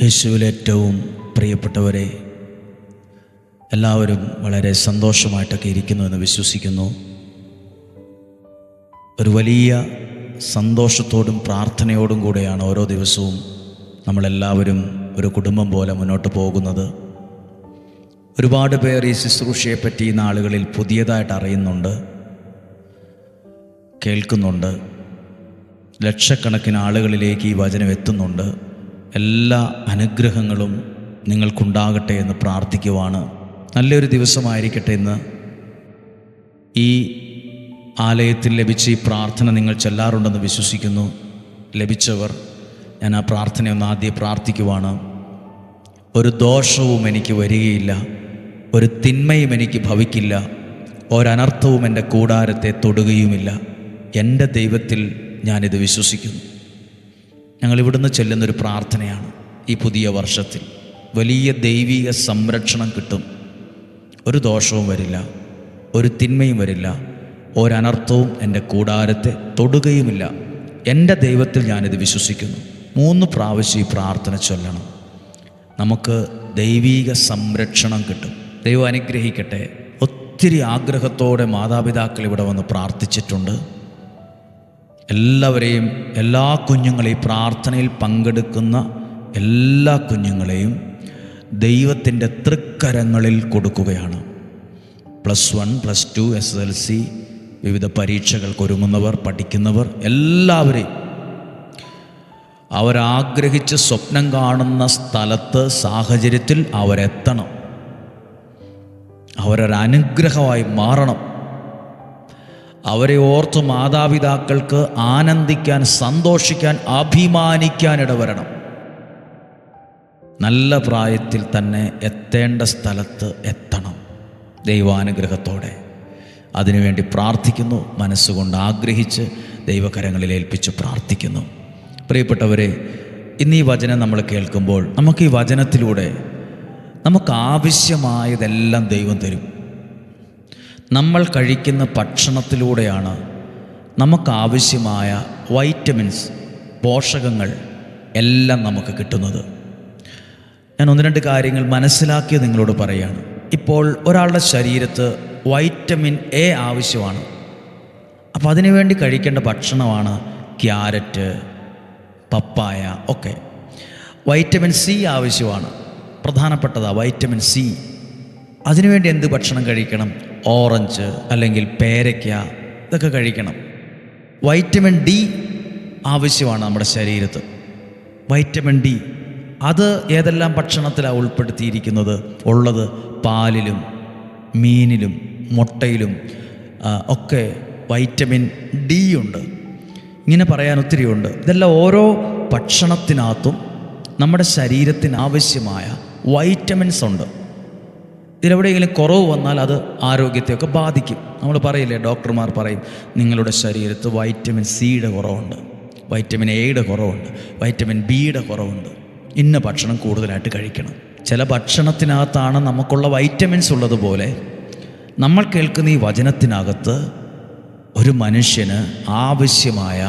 യേശുവിൽ ഏറ്റവും പ്രിയപ്പെട്ടവരെ, എല്ലാവരും വളരെ സന്തോഷമായിട്ടൊക്കെ ഇരിക്കുന്നു എന്ന് വിശ്വസിക്കുന്നു. ഒരു വലിയ സന്തോഷത്തോടും പ്രാർത്ഥനയോടും കൂടെയാണ് ഓരോ ദിവസവും നമ്മളെല്ലാവരും ഒരു കുടുംബം പോലെ മുന്നോട്ട് പോകുന്നത്. ഒരുപാട് പേർ ഈ ശുശ്രൂഷയെപ്പറ്റി ഈ നാളുകളിൽ പുതിയതായിട്ട് അറിയുന്നുണ്ട്, കേൾക്കുന്നുണ്ട്. ലക്ഷക്കണക്കിന് ആളുകളിലേക്ക് ഈ വചനം എത്തുന്നുണ്ട്. എല്ലാ അനുഗ്രഹങ്ങളും നിങ്ങൾക്കുണ്ടാകട്ടെ എന്ന് പ്രാർത്ഥിക്കുവാണ്. നല്ലൊരു ദിവസമായിരിക്കട്ടെ ഇന്ന്. ഈ ആലയത്തിൽ ലഭിച്ച ഈ പ്രാർത്ഥന നിങ്ങൾ ചെല്ലാറുണ്ടെന്ന് വിശ്വസിക്കുന്നു. ലഭിച്ചവർ ഞാൻ ആ പ്രാർത്ഥനയൊന്ന് ആദ്യം പ്രാർത്ഥിക്കുവാണ്. ഒരു ദോഷവും എനിക്ക് വരികയില്ല, ഒരു തിന്മയും എനിക്ക് ഭവിക്കില്ല, ഒരനർത്ഥവും എൻ്റെ കൂടാരത്തെ തൊടുകയുമില്ല. എൻ്റെ ദൈവത്തിൽ ഞാനിത് വിശ്വസിക്കുന്നു. ഞങ്ങൾ ഇവിടുന്ന് ചെല്ലുന്നൊരു പ്രാർത്ഥനയാണ്. ഈ പുതിയ വർഷത്തിൽ വലിയ ദൈവിക സംരക്ഷണം കിട്ടും. ഒരു ദോഷവും വരില്ല, ഒരു തിന്മയും വരില്ല, ഒരനർത്ഥവും എൻ്റെ കൂടാരത്തെ തൊടുകയുമില്ല. എൻ്റെ ദൈവത്തിൽ ഞാനിത് വിശ്വസിക്കുന്നു. 3 പ്രാവശ്യം ഈ പ്രാർത്ഥന ചൊല്ലണം. നമുക്ക് ദൈവിക സംരക്ഷണം കിട്ടും. ദൈവം അനുഗ്രഹിക്കട്ടെ. ഒത്തിരി ആഗ്രഹത്തോടെ മാതാപിതാക്കൾ ഇവിടെ വന്ന് പ്രാർത്ഥിച്ചിട്ടുണ്ട്. എല്ലാവരെയും, എല്ലാ കുഞ്ഞുങ്ങളെയും, പ്രാർത്ഥനയിൽ പങ്കെടുക്കുന്ന എല്ലാ കുഞ്ഞുങ്ങളെയും ദൈവത്തിൻ്റെ തൃക്കരങ്ങളിൽ കൊടുക്കുകയാണ്. +1, +2, SSLC വിവിധ പരീക്ഷകൾക്ക് ഒരുങ്ങുന്നവർ, പഠിക്കുന്നവർ എല്ലാവരെയും അവരാഗ്രഹിച്ച് സ്വപ്നം കാണുന്ന സ്ഥലത്ത്, സാഹചര്യത്തിൽ അവരെത്തണം. അവരൊരനുഗ്രഹമായി മാറണം. അവരെ ഓർത്ത് മാതാപിതാക്കൾക്ക് ആനന്ദിക്കാൻ, സന്തോഷിക്കാൻ, അഭിമാനിക്കാൻ ഇടവരണം. നല്ല പ്രായത്തിൽ തന്നെ എത്തേണ്ട സ്ഥലത്ത് എത്തണം ദൈവാനുഗ്രഹത്തോടെ. അതിനുവേണ്ടി പ്രാർത്ഥിക്കുന്നു. മനസ്സുകൊണ്ട് ആഗ്രഹിച്ച് ദൈവകരങ്ങളിൽ ഏൽപ്പിച്ച് പ്രാർത്ഥിക്കുന്നു. പ്രിയപ്പെട്ടവരെ, ഇന്ന് ഈ വചനം നമ്മൾ കേൾക്കുമ്പോൾ നമുക്ക് ഈ വചനത്തിലൂടെ നമുക്ക് ആവശ്യമായതെല്ലാം ദൈവം തരും. നമ്മൾ കഴിക്കുന്ന ഭക്ഷണത്തിലൂടെയാണ് നമുക്കാവശ്യമായ വൈറ്റമിൻസ്, പോഷകങ്ങൾ എല്ലാം നമുക്ക് കിട്ടുന്നത്. ഞാൻ 1-2 കാര്യങ്ങൾ മനസ്സിലാക്കി നിങ്ങളോട് പറയുകയാണ്. ഇപ്പോൾ ഒരാളുടെ ശരീരത്ത് വൈറ്റമിൻ എ ആവശ്യമാണ്. അപ്പോൾ അതിനുവേണ്ടി കഴിക്കേണ്ട ഭക്ഷണമാണ് ക്യാരറ്റ്, പപ്പായ ഒക്കെ. വൈറ്റമിൻ സി ആവശ്യമാണ്, പ്രധാനപ്പെട്ടതാണ് വൈറ്റമിൻ സി. അതിനുവേണ്ടി എന്ത് ഭക്ഷണം കഴിക്കണം? ഓറഞ്ച് അല്ലെങ്കിൽ പേരയ്ക്ക, ഇതൊക്കെ കഴിക്കണം. വൈറ്റമിൻ ഡി ആവശ്യമാണ് നമ്മുടെ ശരീരത്ത്. വൈറ്റമിൻ ഡി അത് ഏതെല്ലാം ഭക്ഷണത്തിലാണ് ഉൾപ്പെടുത്തിയിരിക്കുന്നത്? ഉള്ളത് പാലിലും മീനിലും മുട്ടയിലും ഒക്കെ വൈറ്റമിൻ ഡി ഉണ്ട്. ഇങ്ങനെ പറയാൻ ഒത്തിരിയുണ്ട്. ഇതെല്ലാം ഓരോ ഭക്ഷണത്തിനകത്തും നമ്മുടെ ശരീരത്തിന് ആവശ്യമായ വൈറ്റമിൻസ് ഉണ്ട്. ഇതിലെവിടെയെങ്കിലും കുറവ് വന്നാൽ അത് ആരോഗ്യത്തെയൊക്കെ ബാധിക്കും. നമ്മൾ പറയില്ലേ, ഡോക്ടർമാർ പറയും നിങ്ങളുടെ ശരീരത്ത് വൈറ്റമിൻ സിയുടെ കുറവുണ്ട്, വൈറ്റമിൻ എയുടെ കുറവുണ്ട്, വൈറ്റമിൻ ബിയുടെ കുറവുണ്ട്, ഇന്ന ഭക്ഷണം കൂടുതലായിട്ട് കഴിക്കണം. ചില ഭക്ഷണത്തിനകത്താണ് നമുക്കുള്ള വൈറ്റമിൻസ് ഉള്ളതുപോലെ നമ്മൾ കേൾക്കുന്ന ഈ വചനത്തിനകത്ത് ഒരു മനുഷ്യന് ആവശ്യമായ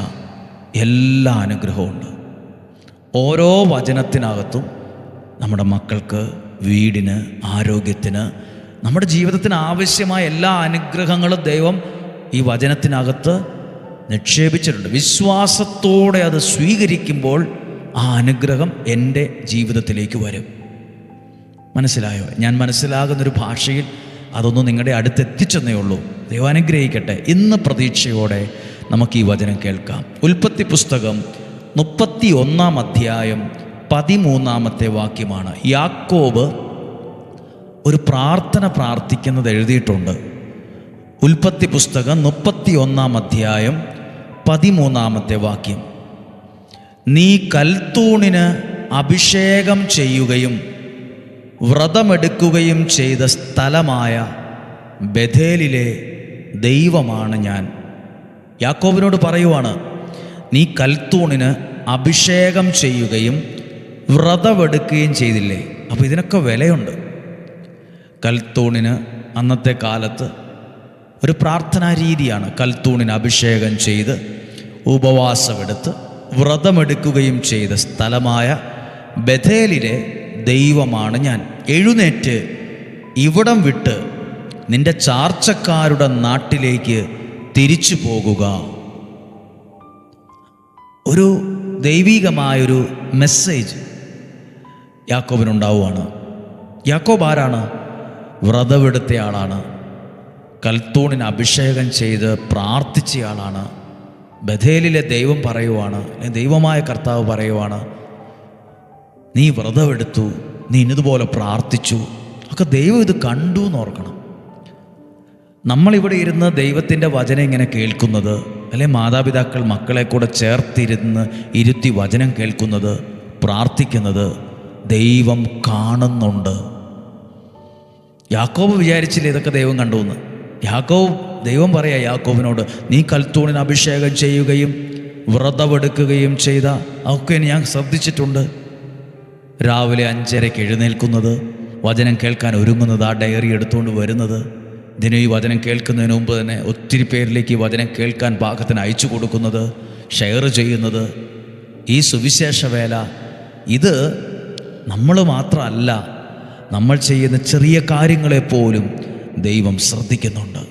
എല്ലാ അനുഗ്രഹമുണ്ട്. ഓരോ വചനത്തിനകത്തും നമ്മുടെ മക്കൾക്ക്, വീടിന്, ആരോഗ്യത്തിന്, നമ്മുടെ ജീവിതത്തിന് ആവശ്യമായ എല്ലാ അനുഗ്രഹങ്ങളും ദൈവം ഈ വചനത്തിനകത്ത് നിക്ഷേപിച്ചിട്ടുണ്ട്. വിശ്വാസത്തോടെ അത് സ്വീകരിക്കുമ്പോൾ ആ അനുഗ്രഹം എൻ്റെ ജീവിതത്തിലേക്ക് വരും. മനസ്സിലായോ? ഞാൻ മനസ്സിലാകുന്നൊരു ഭാഷയിൽ അതൊന്നും നിങ്ങളുടെ അടുത്തെത്തിച്ചെന്നേ ഉള്ളൂ. ദൈവം അനുഗ്രഹിക്കട്ടെ. ഇന്ന് പ്രതീക്ഷയോടെ നമുക്ക് ഈ വചനം കേൾക്കാം. ഉൽപ്പത്തി പുസ്തകം 31-ാം അധ്യായം 13-ാമത്തെ വാക്യമാണ്. യാക്കോബ് ഒരു പ്രാർത്ഥന പ്രാർത്ഥിക്കുന്നത് എഴുതിയിട്ടുണ്ട്. ഉൽപ്പത്തി പുസ്തകം 31-ാം അധ്യായം 13-ാമത്തെ വാക്യം. നീ കൽത്തൂണിന് അഭിഷേകം ചെയ്യുകയും വ്രതമെടുക്കുകയും ചെയ്ത സ്ഥലമായ ബഥേലിലെ ദൈവമാണ് ഞാൻ. യാക്കോബിനോട് പറയുവാണ്, നീ കൽത്തൂണിന് അഭിഷേകം ചെയ്യുകയും വ്രതമെടുക്കുകയും ചെയ്തില്ലേ? അപ്പോൾ ഇതിനൊക്കെ വിലയുണ്ട്. കൽത്തൂണിന് അന്നത്തെ കാലത്ത് ഒരു പ്രാർത്ഥനാ രീതിയാണ്. കൽത്തൂണിന് അഭിഷേകം ചെയ്ത് ഉപവാസമെടുത്ത് വ്രതമെടുക്കുകയും ചെയ്ത സ്ഥലമായ ബഥേലിലെ ദൈവമാണ് ഞാൻ. എഴുന്നേറ്റ് ഇവിടം വിട്ട് നിന്റെ ചാർച്ചക്കാരുടെ നാട്ടിലേക്ക് തിരിച്ചു പോകുക. ഒരു ദൈവികമായൊരു മെസ്സേജ് യാക്കോബിനുണ്ടാവുകയാണ്. യാക്കോബ് ആരാണ്? വ്രതമെടുത്തയാളാണ്. കൽത്തൂണിന് അഭിഷേകം ചെയ്ത് പ്രാർത്ഥിച്ചയാളാണ്. ബഥേലിലെ ദൈവം പറയുവാണ്, ദൈവമായ കർത്താവ് പറയുവാണ്, നീ വ്രതമെടുത്തു, നീ ഇന്നതുപോലെ പ്രാർത്ഥിച്ചു, ഒക്കെ ദൈവം ഇത് കണ്ടു എന്ന് ഓർക്കണം. നമ്മളിവിടെ ഇരുന്ന് ദൈവത്തിൻ്റെ വചനം ഇങ്ങനെ കേൾക്കുന്നത്, അല്ലെ മാതാപിതാക്കൾ മക്കളെ കൂടെ ഇരുത്തി വചനം കേൾക്കുന്നത്, പ്രാർത്ഥിക്കുന്നത് ദൈവം കാണുന്നുണ്ട്. യാക്കോബ് വിചാരിച്ചില്ല ഇതൊക്കെ ദൈവം കണ്ടു എന്ന്. ദൈവം പറയാ യാക്കോബിനോട്, നീ കൽത്തൂണിന് അഭിഷേകം ചെയ്യുകയും വ്രതമെടുക്കുകയും ചെയ്ത അതൊക്കെ ഞാൻ ശ്രദ്ധിച്ചിട്ടുണ്ട്. രാവിലെ 5:30 എഴുന്നേൽക്കുന്നത്, വചനം കേൾക്കാൻ ഒരുങ്ങുന്നത്, ആ ഡയറി എടുത്തുകൊണ്ട് വരുന്നത്, ഇതിന് ഈ വചനം കേൾക്കുന്നതിന് മുമ്പ് തന്നെ ഒത്തിരി പേരിലേക്ക് ഈ വചനം കേൾക്കാൻ പാകത്തിന് അയച്ചു കൊടുക്കുന്നത്, ഷെയർ ചെയ്യുന്നത്, ഈ സുവിശേഷ വേല, ഇത് നമ്മൾ മാത്രമല്ല, നമ്മൾ ചെയ്യുന്ന ചെറിയ കാര്യങ്ങളെപ്പോലും ദൈവം ശ്രദ്ധിക്കുന്നുണ്ട്.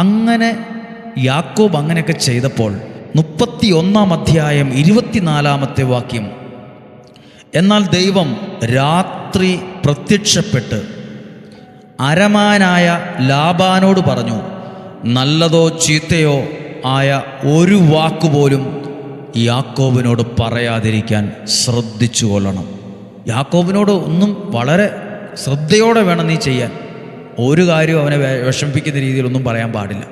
അങ്ങനെ യാക്കോബ് അങ്ങനെയൊക്കെ ചെയ്തപ്പോൾ 31-ാം അധ്യായം 24-ാമത്തെ വാക്യം, എന്നാൽ ദൈവം രാത്രി പ്രത്യക്ഷപ്പെട്ട് അരമാനായ ലാബാനോട് പറഞ്ഞു, നല്ലതോ ചീത്തയോ ആയ ഒരു വാക്കുപോലും യാക്കോബിനോട് പറയാതിരിക്കാൻ ശ്രദ്ധിച്ചു കൊള്ളണം. യാക്കോബിനോട് ഒന്നും വളരെ ശ്രദ്ധയോടെ വേണം നീ ചെയ്യാൻ. ഒരു കാര്യവും അവനെ വിഷമിപ്പിക്കുന്ന രീതിയിലൊന്നും പറയാൻ പാടില്ല.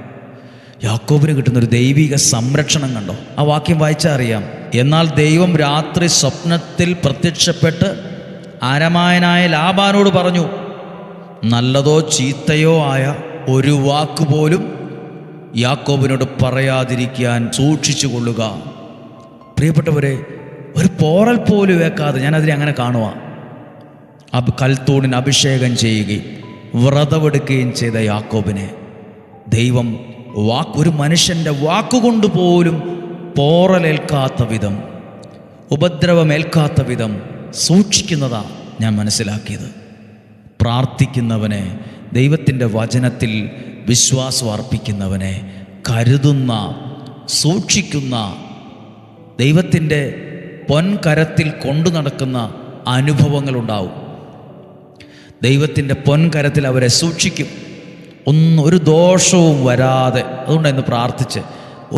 യാക്കോബിന് കിട്ടുന്നൊരു ദൈവിക സംരക്ഷണം കണ്ടോ? ആ വാക്യം വായിച്ചാൽ അറിയാം. എന്നാൽ ദൈവം രാത്രി സ്വപ്നത്തിൽ പ്രത്യക്ഷപ്പെട്ട് അരമായനായ ലാബാനോട് പറഞ്ഞു, നല്ലതോ ചീത്തയോ ആയ ഒരു വാക്കുപോലും യാക്കോബിനോട് പറയാതിരിക്കാൻ സൂക്ഷിച്ചു കൊള്ളുക. പ്രിയപ്പെട്ടവരെ, ഒരു പോറൽ പോലും വെക്കാതെ, ഞാനതിനെ അങ്ങനെ കാണുക, കൽത്തൂണിന് അഭിഷേകം ചെയ്യുകയും വ്രതമെടുക്കുകയും ചെയ്ത യാക്കോബിനെ ദൈവം ഒരു മനുഷ്യൻ്റെ വാക്കുകൊണ്ട് പോലും പോറലേൽക്കാത്ത വിധം, ഉപദ്രവമേൽക്കാത്ത വിധം സൂക്ഷിക്കുന്നതാ ഞാൻ മനസ്സിലാക്കിയത്. പ്രാർത്ഥിക്കുന്നവനെ, ദൈവത്തിൻ്റെ വചനത്തിൽ വിശ്വാസം അർപ്പിക്കുന്നവനെ കരുതുന്ന, സൂക്ഷിക്കുന്ന, ദൈവത്തിൻ്റെ പൊൻകരത്തിൽ കൊണ്ടു നടക്കുന്ന അനുഭവങ്ങളുണ്ടാവും. ദൈവത്തിൻ്റെ പൊൻകരത്തിൽ അവരെ സൂക്ഷിക്കും. ഒരു ദോഷവും വരാതെ. അതുകൊണ്ട് ഇന്ന് പ്രാർത്ഥിച്ച്,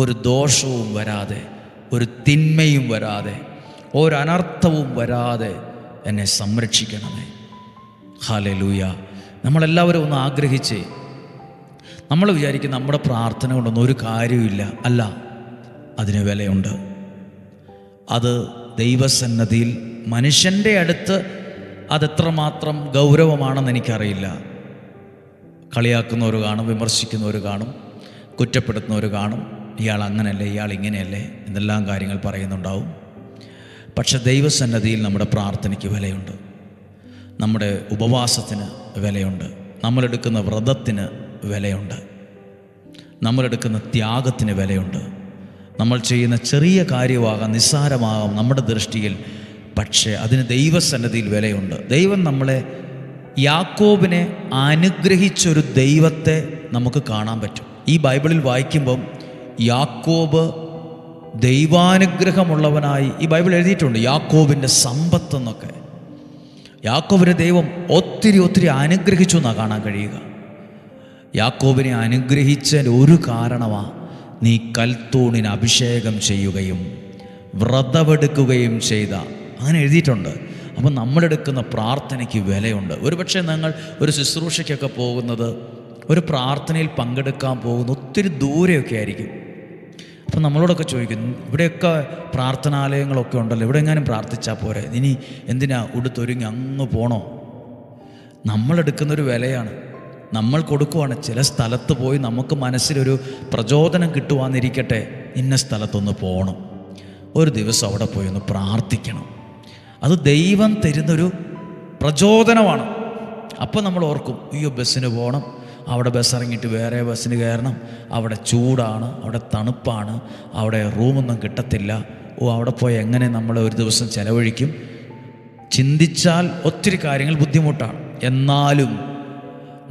ഒരു ദോഷവും വരാതെ, ഒരു തിന്മയും വരാതെ, ഒരനർത്ഥവും വരാതെ എന്നെ സംരക്ഷിക്കണമേ. ഹല്ലേലൂയ. നമ്മളെല്ലാവരും ഒന്ന് ആഗ്രഹിച്ച്, നമ്മൾ വിചാരിക്കും നമ്മുടെ പ്രാർത്ഥന കൊണ്ടൊന്നും ഒരു കാര്യമില്ല. അല്ല, അതിന് വിലയുണ്ട്. അത് ദൈവസന്നദ്ധിയിൽ മനുഷ്യൻ്റെ അടുത്ത് അതെത്രമാത്രം ഗൗരവമാണെന്ന് എനിക്കറിയില്ല. കളിയാക്കുന്നവർ കാണും, വിമർശിക്കുന്നവർ കാണും, കുറ്റപ്പെടുത്തുന്നവർ കാണും. ഇയാൾ അങ്ങനെയല്ലേ, ഇയാൾ ഇങ്ങനെയല്ലേ എന്തെല്ലാം കാര്യങ്ങൾ പറയുന്നുണ്ടാവും. പക്ഷെ ദൈവസന്നദ്ധിയിൽ നമ്മുടെ പ്രാർത്ഥനയ്ക്ക് വിലയുണ്ട്, നമ്മുടെ ഉപവാസത്തിന് വിലയുണ്ട്, നമ്മളെടുക്കുന്ന വ്രതത്തിന് വിലയുണ്ട്, നമ്മളെടുക്കുന്ന ത്യാഗത്തിന് വിലയുണ്ട്. നമ്മൾ ചെയ്യുന്ന ചെറിയ കാര്യമാകാം, നിസ്സാരമാകാം നമ്മുടെ ദൃഷ്ടിയിൽ, പക്ഷേ അതിന് ദൈവസന്നദ്ധിയിൽ വിലയുണ്ട്. ദൈവം നമ്മളെ, യാക്കോബിനെ അനുഗ്രഹിച്ചൊരു ദൈവത്തെ നമുക്ക് കാണാൻ പറ്റും. ഈ ബൈബിളിൽ വായിക്കുമ്പം യാക്കോബ് ദൈവാനുഗ്രഹമുള്ളവനായി ഈ ബൈബിൾ എഴുതിയിട്ടുണ്ട്. യാക്കോബിൻ്റെ സമ്പത്തെന്നൊക്കെ. യാക്കോബിനെ ദൈവം ഒത്തിരി അനുഗ്രഹിച്ചു എന്നാണ് കാണാൻ കഴിയുക. യാക്കോബിനെ അനുഗ്രഹിച്ചതിന് ഒരു കാരണമാണ്, നീ കൽത്തൂണിന് അഭിഷേകം ചെയ്യുകയും വ്രതമെടുക്കുകയും ചെയ്ത, അങ്ങനെ എഴുതിയിട്ടുണ്ട്. അപ്പം നമ്മളെടുക്കുന്ന പ്രാർത്ഥനയ്ക്ക് വിലയുണ്ട്. ഒരുപക്ഷെ നിങ്ങൾ ഒരു ശുശ്രൂഷയ്ക്കൊക്കെ പോകുന്നത്, ഒരു പ്രാർത്ഥനയിൽ പങ്കെടുക്കാൻ പോകുന്ന ഒത്തിരി ദൂരെയൊക്കെ ആയിരിക്കും. അപ്പം നമ്മളോടൊക്കെ ചോദിക്കും, ഇവിടെയൊക്കെ പ്രാർത്ഥനാലയങ്ങളൊക്കെ ഉണ്ടല്ലോ, ഇവിടെ എങ്ങാനും പ്രാർത്ഥിച്ചാൽ പോരെ, ഇനി എന്തിനാ ഉടുത്തൊരുങ്ങി അങ്ങ് പോണോ? നമ്മളെടുക്കുന്നൊരു വിലയാണ്, നമ്മൾ കൊടുക്കുവാണ്. ചില സ്ഥലത്ത് പോയി നമുക്ക് മനസ്സിലൊരു പ്രചോദനം കിട്ടുവാന്നിരിക്കട്ടെ, ഇന്ന സ്ഥലത്തൊന്ന് പോകണം, ഒരു ദിവസം അവിടെ പോയി ഒന്ന് പ്രാർത്ഥിക്കണം. അത് ദൈവം തരുന്നൊരു പ്രചോദനമാണ്. അപ്പോൾ നമ്മൾ ഓർക്കും, അയ്യോ ബസ്സിന് പോകണം, അവിടെ ബസ് ഇറങ്ങിയിട്ട് വേറെ ബസ്സിന് കയറണം, അവിടെ ചൂടാണ്, അവിടെ തണുപ്പാണ്, അവിടെ റൂമൊന്നും കിട്ടത്തില്ല, അവിടെ പോയി എങ്ങനെ നമ്മൾ ഒരു ദിവസം ചിലവഴിക്കും ചിന്തിച്ചാൽ ഒത്തിരി കാര്യങ്ങൾ ബുദ്ധിമുട്ടാണ്. എന്നാലും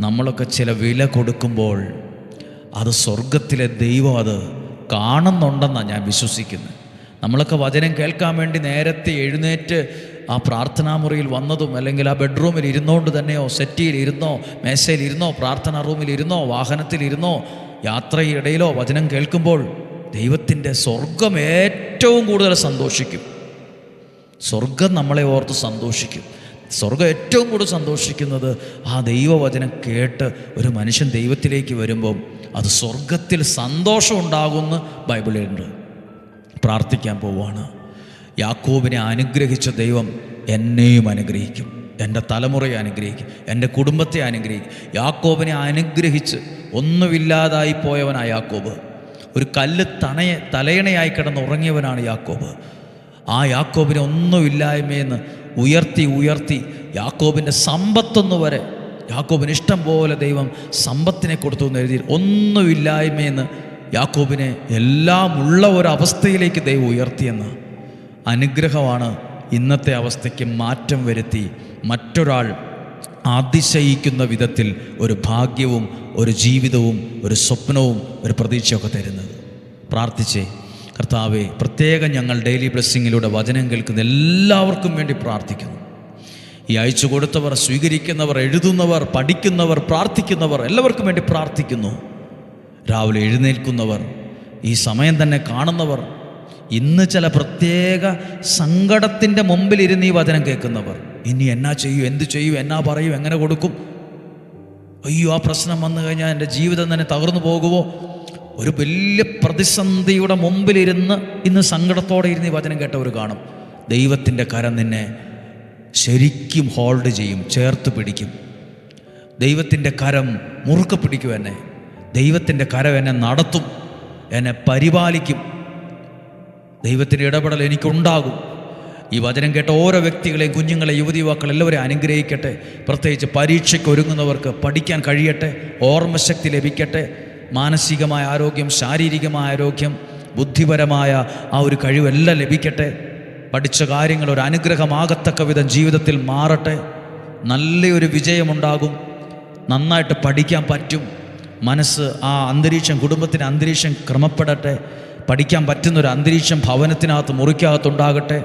നമ്മളൊക്കെ ചില വില കൊടുക്കുമ്പോൾ അത് സ്വർഗത്തിലെ ദൈവം അത് കാണുന്നുണ്ടെന്നാണ് ഞാൻ വിശ്വസിക്കുന്നത്. നമ്മളൊക്കെ വചനം കേൾക്കാൻ വേണ്ടി നേരത്തെ എഴുന്നേറ്റ് ആ പ്രാർത്ഥനാ മുറിയിൽ വന്നതും, അല്ലെങ്കിൽ ആ ബെഡ്റൂമിൽ ഇരുന്നുകൊണ്ട് തന്നെയോ, സെറ്റിയിൽ ഇരുന്നോ, മേശയിലിരുന്നോ, പ്രാർത്ഥനാ റൂമിലിരുന്നോ, വാഹനത്തിലിരുന്നോ, യാത്രയിടയിലോ വചനം കേൾക്കുമ്പോൾ ദൈവത്തിൻ്റെ സ്വർഗം ഏറ്റവും കൂടുതൽ സന്തോഷിക്കും. സ്വർഗം നമ്മളെ ഓർത്ത് സന്തോഷിക്കും. സ്വർഗം ഏറ്റവും കൂടുതൽ സന്തോഷിക്കുന്നത് ആ ദൈവവചനം കേട്ട് ഒരു മനുഷ്യൻ ദൈവത്തിലേക്ക് വരുമ്പം അത് സ്വർഗത്തിൽ സന്തോഷം ഉണ്ടാകുമെന്ന് ബൈബിളിലുണ്ട്. പ്രാർത്ഥിക്കാൻ പോവുകയാണ്. യാക്കോബിനെ അനുഗ്രഹിച്ച ദൈവം എന്നെയും അനുഗ്രഹിക്കും, എൻ്റെ തലമുറയെ അനുഗ്രഹിക്കും, എൻ്റെ കുടുംബത്തെ അനുഗ്രഹിക്കും. യാക്കോബിനെ അനുഗ്രഹിച്ച് ഒന്നുമില്ലാതായി പോയവനാണ് യാക്കോബ്. ഒരു കല്ല് തലയണയായി കിടന്നുറങ്ങിയവനാണ് യാക്കോബ്. ആ യാക്കോബിനെ ഒന്നുമില്ലായ്മയെന്ന് ഉയർത്തി യാക്കോബിൻ്റെ സമ്പത്തൊന്നു വരെ, യാക്കോബിന് ഇഷ്ടം പോലെ ദൈവം സമ്പത്തിനെ കൊടുത്തു എന്ന് എഴുതി. ഒന്നുമില്ലായ്മയെന്ന് യാക്കോബിനെ എല്ലാം ഉള്ള ഒരവസ്ഥയിലേക്ക് ദൈവം ഉയർത്തിയെന്ന്. അനുഗ്രഹമാണ് ഇന്നത്തെ അവസ്ഥയ്ക്ക് മാറ്റം വരുത്തി മറ്റൊരാൾ അതിശയിക്കുന്ന വിധത്തിൽ ഒരു ഭാഗ്യവും ഒരു ജീവിതവും ഒരു സ്വപ്നവും ഒരു പ്രതീക്ഷയൊക്കെ തരുന്നത്. പ്രാർത്ഥിച്ചേ, കർത്താവേ, പ്രത്യേകം ഞങ്ങൾ ഡെയിലി ബ്ലെസ്സിങ്ങിലൂടെ വചനം കേൾക്കുന്ന എല്ലാവർക്കും വേണ്ടി പ്രാർത്ഥിക്കുന്നു. ഈ അയച്ചു കൊടുത്തവർ, സ്വീകരിക്കുന്നവർ, എഴുതുന്നവർ, പഠിക്കുന്നവർ, പ്രാർത്ഥിക്കുന്നവർ എല്ലാവർക്കും വേണ്ടി പ്രാർത്ഥിക്കുന്നു. രാവിലെ എഴുന്നേൽക്കുന്നവർ, ഈ സമയം തന്നെ കാണുന്നവർ, ഇന്ന് ചില പ്രത്യേക സങ്കടത്തിൻ്റെ മുമ്പിലിരുന്ന് ഈ വചനം കേൾക്കുന്നവർ, ഇനി എന്നാ ചെയ്യും, എന്ത് ചെയ്യും, എന്നാ പറയും, എങ്ങനെ കൊടുക്കും, അയ്യോ ആ പ്രശ്നം വന്നു കഴിഞ്ഞാൽ എൻ്റെ ജീവിതം തന്നെ തകർന്നു പോകുമോ, ഒരു വലിയ പ്രതിസന്ധിയുടെ മുമ്പിലിരുന്ന് ഇന്ന് സങ്കടത്തോടെ ഇരുന്ന് ഈ വചനം കേട്ടവർ കാണും. ദൈവത്തിൻ്റെ കരം നിന്നെ ശരിക്കും ഹോൾഡ് ചെയ്യും, ചേർത്ത് പിടിക്കും. ദൈവത്തിൻ്റെ കരം മുറുക്കെ പിടിക്കും. എന്നെ ദൈവത്തിൻ്റെ കരം എന്നെ നടത്തും, എന്നെ പരിപാലിക്കും. ദൈവത്തിൻ്റെ ഇടപെടൽ എനിക്കുണ്ടാകും. ഈ വചനം കേട്ട ഓരോ വ്യക്തികളെയും, കുഞ്ഞുങ്ങളെ, യുവതി യുവാക്കൾ എല്ലാവരെയും അനുഗ്രഹിക്കട്ടെ. പ്രത്യേകിച്ച് പരീക്ഷയ്ക്ക് ഒരുങ്ങുന്നവർക്ക് പഠിക്കാൻ കഴിയട്ടെ, ഓർമ്മശക്തി ലഭിക്കട്ടെ, മാനസികമായ ആരോഗ്യം, ശാരീരികമായ ആരോഗ്യം, ബുദ്ധിപരമായ ആ ഒരു കഴിവെല്ലാം ലഭിക്കട്ടെ. പഠിച്ച കാര്യങ്ങൾ ഒരു അനുഗ്രഹമാകത്തക്ക വിധം ജീവിതത്തിൽ മാറട്ടെ. നല്ലൊരു വിജയമുണ്ടാകും. നന്നായിട്ട് പഠിക്കാൻ പറ്റും. മനസ്സ്, ആ അന്തരീക്ഷം, കുടുംബത്തിന് അന്തരീക്ഷം ക്രമപ്പെടട്ടെ. പഠിക്കാൻ പറ്റുന്നൊരു അന്തരീക്ഷം ഭവനത്തിനകത്ത്, മുറിക്കകത്തുണ്ടാകട്ടെ.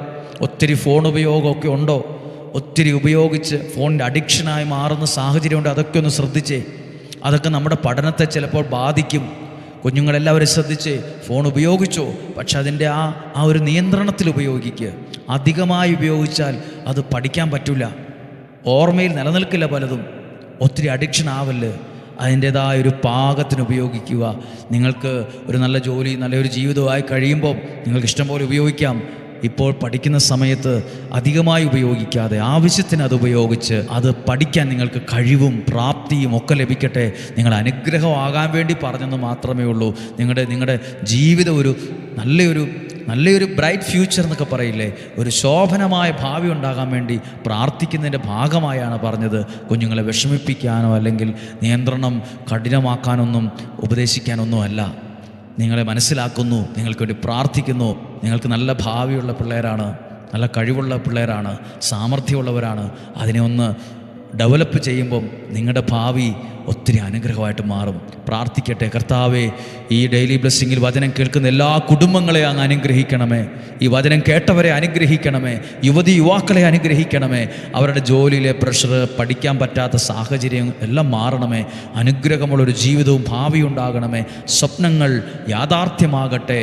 ഒത്തിരി ഫോൺ ഉപയോഗമൊക്കെ ഉണ്ടോ? ഒത്തിരി ഉപയോഗിച്ച് ഫോണിൻ്റെ അഡിക്ഷനായി മാറുന്ന സാഹചര്യമുണ്ട്. അതൊക്കെ ഒന്ന് ശ്രദ്ധിച്ചേ. അതൊക്കെ നമ്മുടെ പഠനത്തെ ചിലപ്പോൾ ബാധിക്കും. കുഞ്ഞുങ്ങളെല്ലാവരും ശ്രദ്ധിച്ചേ. ഫോൺ ഉപയോഗിച്ചോ, പക്ഷെ അതിൻ്റെ ആ ഒരു നിയന്ത്രണത്തിൽ ഉപയോഗിക്കുക. അധികമായി ഉപയോഗിച്ചാൽ അത് പഠിക്കാൻ പറ്റില്ല, ഓർമ്മയിൽ നിലനിൽക്കില്ല പലതും. ഒത്തിരി അഡിക്ഷൻ ആവല്ല്. അതിൻ്റേതായൊരു പാകത്തിന് ഉപയോഗിക്കുക. നിങ്ങൾക്ക് ഒരു നല്ല ജോലി, നല്ലൊരു ജീവിതമായി കഴിയുമ്പോൾ നിങ്ങൾക്ക് ഇഷ്ടംപോലെ ഉപയോഗിക്കാം. ഇപ്പോൾ പഠിക്കുന്ന സമയത്ത് അധികമായി ഉപയോഗിക്കാതെ ആവശ്യത്തിന് അത് ഉപയോഗിച്ച് അത് പഠിക്കാൻ നിങ്ങൾക്ക് കഴിവും പ്രാപ്തിയും ഒക്കെ ലഭിക്കട്ടെ. നിങ്ങൾ അനുഗ്രഹമാകാൻ വേണ്ടി പറഞ്ഞെന്ന് മാത്രമേ ഉള്ളൂ. നിങ്ങളുടെ ജീവിതം ഒരു നല്ലൊരു ബ്രൈറ്റ് ഫ്യൂച്ചർ എന്നൊക്കെ പറയില്ലേ, ഒരു ശോഭനമായ ഭാവി ഉണ്ടാകാൻ വേണ്ടി പ്രാർത്ഥിക്കുന്നതിൻ്റെ ഭാഗമായാണ് പറഞ്ഞത്. കുഞ്ഞുങ്ങളെ വിഷമിപ്പിക്കാനോ അല്ലെങ്കിൽ നിയന്ത്രണം കഠിനമാക്കാനൊന്നും ഉപദേശിക്കാനൊന്നും അല്ല. നിങ്ങളെ മനസ്സിലാക്കുന്നു, നിങ്ങൾക്ക് വേണ്ടി പ്രാർത്ഥിക്കുന്നു. നിങ്ങൾക്ക് നല്ല ഭാവിയുള്ള പിള്ളേരാണ്, നല്ല കഴിവുള്ള പിള്ളേരാണ്, സാമർഥ്യമുള്ളവരാണ്. അതിനെ ഒന്ന് ഡെവലപ്പ് ചെയ്യുമ്പം നിങ്ങളുടെ ഭാവി ഒത്തിരി അനുഗ്രഹമായിട്ട് മാറും. പ്രാർത്ഥിക്കട്ടെ. കർത്താവേ, ഈ ഡെയിലി ബ്ലെസ്സിങ്ങിൽ വചനം കേൾക്കുന്ന എല്ലാ കുടുംബങ്ങളെ അങ്ങ് അനുഗ്രഹിക്കണമേ. ഈ വചനം കേട്ടവരെ അനുഗ്രഹിക്കണമേ. യുവതി യുവാക്കളെ അനുഗ്രഹിക്കണമേ. അവരുടെ ജോലിയിലെ പ്രഷർ, പഠിക്കാൻ പറ്റാത്ത സാഹചര്യം എല്ലാം മാറണമേ. അനുഗ്രഹമുള്ളൊരു ജീവിതവും ഭാവിയും ഉണ്ടാകണമേ. സ്വപ്നങ്ങൾ യാഥാർത്ഥ്യമാകട്ടെ.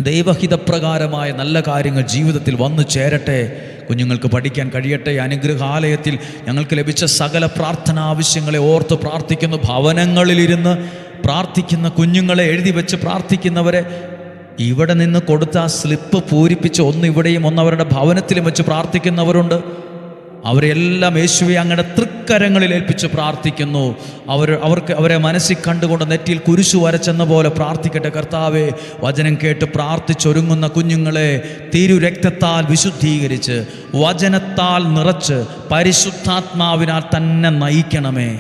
ദൈവഹിതപ്രകാരമായ നല്ല കാര്യങ്ങൾ ജീവിതത്തിൽ വന്നു ചേരട്ടെ. കുഞ്ഞുങ്ങൾക്ക് പഠിക്കാൻ കഴിയട്ടെ. അനുഗ്രഹാലയത്തിൽ ഞങ്ങൾക്ക് ലഭിച്ച സകല പ്രാർത്ഥന ആവശ്യങ്ങളെ ഓർത്ത് പ്രാർത്ഥിക്കുന്നു. ഭവനങ്ങളിലിരുന്ന് പ്രാർത്ഥിക്കുന്ന കുഞ്ഞുങ്ങളെ, എഴുതി വെച്ച് പ്രാർത്ഥിക്കുന്നവരെ, ഇവിടെ നിന്ന് കൊടുത്ത സ്ലിപ്പ് പൂരിപ്പിച്ച് ഒന്ന് ഇവിടെയും ഒന്ന് അവരുടെ ഭവനത്തിലും വെച്ച് പ്രാർത്ഥിക്കുന്നവരുണ്ട്. അവരെല്ലാം യേശുവെ അങ്ങയുടെ തൃക്കരങ്ങളിൽ ഏൽപ്പിച്ച് പ്രാർത്ഥിക്കുന്നു. അവരെ മനസ്സിൽ കണ്ടുകൊണ്ട് നെറ്റിയിൽ കുരിശു വരച്ചെന്ന പോലെ പ്രാർത്ഥിക്കട്ടെ. കർത്താവേ, വചനം കേട്ട് പ്രാർത്ഥിച്ചൊരുങ്ങുന്ന കുഞ്ഞുങ്ങളെ തിരുരക്തത്താൽ വിശുദ്ധീകരിച്ച് വചനത്താൽ നിറച്ച് പരിശുദ്ധാത്മാവിനാൽ തന്നെ നയിക്കണമേ.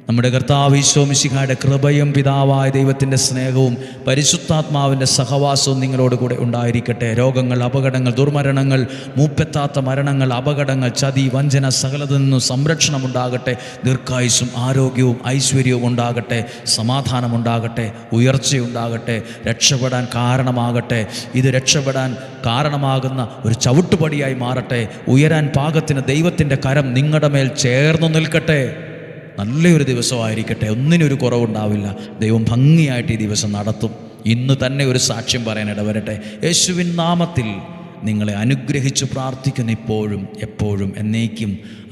നമ്മുടെ കർത്താവ് ഈശോ മിശിഹായുടെ കൃപയും പിതാവായ ദൈവത്തിൻ്റെ സ്നേഹവും പരിശുദ്ധാത്മാവിൻ്റെ സഹവാസവും നിങ്ങളോട് കൂടെ ഉണ്ടായിരിക്കട്ടെ. രോഗങ്ങൾ, അപകടങ്ങൾ, ദുർമരണങ്ങൾ, മൂപ്പെത്താത്ത മരണങ്ങൾ, അപകടങ്ങൾ, ചതി, വഞ്ചന, സകലതിൽ നിന്നും സംരക്ഷണം ഉണ്ടാകട്ടെ. ദീർഘായുസ്സും ആരോഗ്യവും ഐശ്വര്യവും ഉണ്ടാകട്ടെ. സമാധാനമുണ്ടാകട്ടെ. ഉയർച്ചയുണ്ടാകട്ടെ. രക്ഷപ്പെടാൻ കാരണമാകട്ടെ. ഇത് രക്ഷപ്പെടാൻ കാരണമാകുന്ന ഒരു ചവിട്ടുപടിയായി മാറട്ടെ. ഉയരാൻ പാകത്തിന് ദൈവത്തിൻ്റെ കരം നിങ്ങളുടെ മേൽ ചേർന്നു നിൽക്കട്ടെ. നല്ലൊരു ദിവസമായിരിക്കട്ടെ. ഒന്നിനൊരു കുറവുണ്ടാവില്ല. ദൈവം ഭംഗിയായിട്ട് ഈ ദിവസം നടത്തും. ഇന്ന് തന്നെ ഒരു സാക്ഷ്യം പറയാൻ ഇടവരട്ടെ. യേശുവിൻ നാമത്തിൽ നിങ്ങളെ അനുഗ്രഹിച്ച് പ്രാർത്ഥിക്കുന്ന ഇപ്പോഴും എപ്പോഴും എന്നേക്കും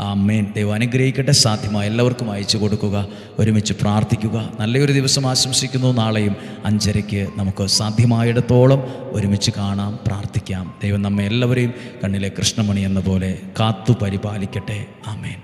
ആമേൻ. ദൈവം അനുഗ്രഹിക്കട്ടെ. സാധ്യമായ എല്ലാവർക്കും അയച്ചു കൊടുക്കുക. ഒരുമിച്ച് പ്രാർത്ഥിക്കുക. നല്ലൊരു ദിവസം ആശംസിക്കുന്നു. നാളെയും 5:30 നമുക്ക് സാധ്യമായിടത്തോളം ഒരുമിച്ച് കാണാം, പ്രാർത്ഥിക്കാം. ദൈവം നമ്മെ എല്ലാവരെയും കണ്ണിലെ കൃഷ്ണമണി എന്ന പോലെ കാത്തു പരിപാലിക്കട്ടെ. ആമേൻ.